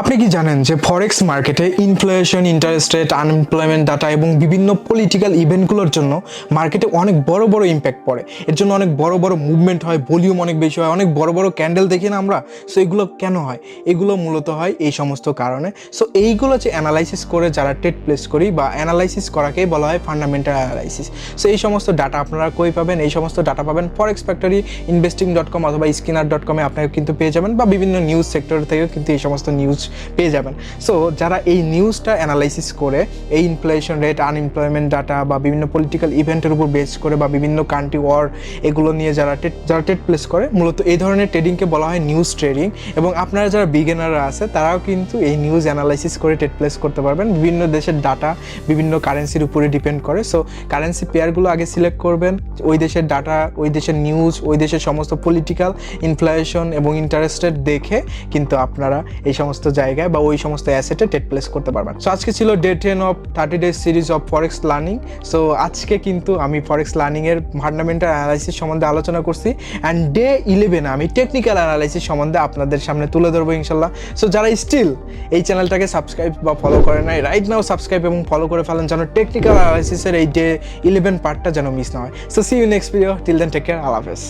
আপনি কি জানেন যে ফরেক্স মার্কেটে inflation, interest rate, unemployment data এবং বিভিন্ন পলিটিক্যাল ইভেন্টগুলোর জন্য মার্কেটে অনেক বড় বড় ইম্প্যাক্ট পড়ে। এর জন্য অনেক বড় বড় মুভমেন্ট হয়, ভলিউম অনেক বেশি হয়, অনেক বড় বড় ক্যান্ডেল দেখি না আমরা। সো এগুলো কেন হয়? এগুলো মূলত হয় এই সমস্ত কারণে। সো এইগুলো যে অ্যানালাইসিস করে যারা ট্রেড প্লেস করি বা অ্যানালাইসিস করাকেই বলা হয় ফান্ডামেন্টাল অ্যানালাইসিস। সো এই সমস্ত ডাটা আপনারা কই পাবেন? এই সমস্ত ডাটা পাবেন ফরেক্স ফ্যাক্টরি, investing.com অথবা স্কিনার.com-এ আপনারা কিন্তু পেয়ে যাবেন, বা বিভিন্ন নিউজ সেক্টর থেকেও কিন্তু এই সমস্ত নিউজ পেয়ে যাবেন। সো যারা এই নিউজটা অ্যানালাইসিস করে এই ইনফ্লেশন রেট, আনএমপ্লয়মেন্ট ডাটা বা বিভিন্ন পলিটিক্যাল ইভেন্টের উপর বেস করে বা বিভিন্ন কান্ট্রি ওয়ার এগুলো নিয়ে যারা ট্রেড প্লেস করে, মূলত এই ধরনের ট্রেডিংকে বলা হয় নিউজ ট্রেডিং। এবং আপনারা যারা বিগিনাররা আছে তারাও কিন্তু এই নিউজ অ্যানালাইসিস করে ট্রেড প্লেস করতে পারবেন। বিভিন্ন দেশের ডাটা বিভিন্ন কারেন্সির উপরে ডিপেন্ড করে। সো কারেন্সি পেয়ারগুলো আগে সিলেক্ট করবেন, ওই দেশের ডাটা, ওই দেশের নিউজ, ওই দেশের সমস্ত পলিটিক্যাল, ইনফ্লেশন এবং ইন্টারেস্ট রেট দেখে কিন্তু আপনারা এই সমস্ত জায়গায় বা ওই সমস্ত অ্যাসেটে ট্রেড প্লেস করতে পারবেন। সো আজকে ছিল day 10 of 30 days series of forex learning. So আজকে কিন্তু আমি ফরেক্স লার্নিংয়ের ফান্ডামেন্টাল অ্যানালাইসিস সম্বন্ধে আলোচনা করছি, অ্যান্ড ডে 11 আমি টেকনিক্যাল অ্যানালাইসিস সম্বন্ধে আপনাদের সামনে তুলে ধরবো ইনশাল্লাহ। সো যারা স্টিল এই চ্যানেলটাকে সাবস্ক্রাইব বা ফলো করে নাই, রাইট নাও সাবস্ক্রাইব এবং ফলো করে ফেলেন, যেন টেকনিক্যাল অ্যানালাইসিসের এই ডে 11 পার্টটা যেন মিস না হয়। So see you next video, till then take care, আল্লাহ হাফেজ।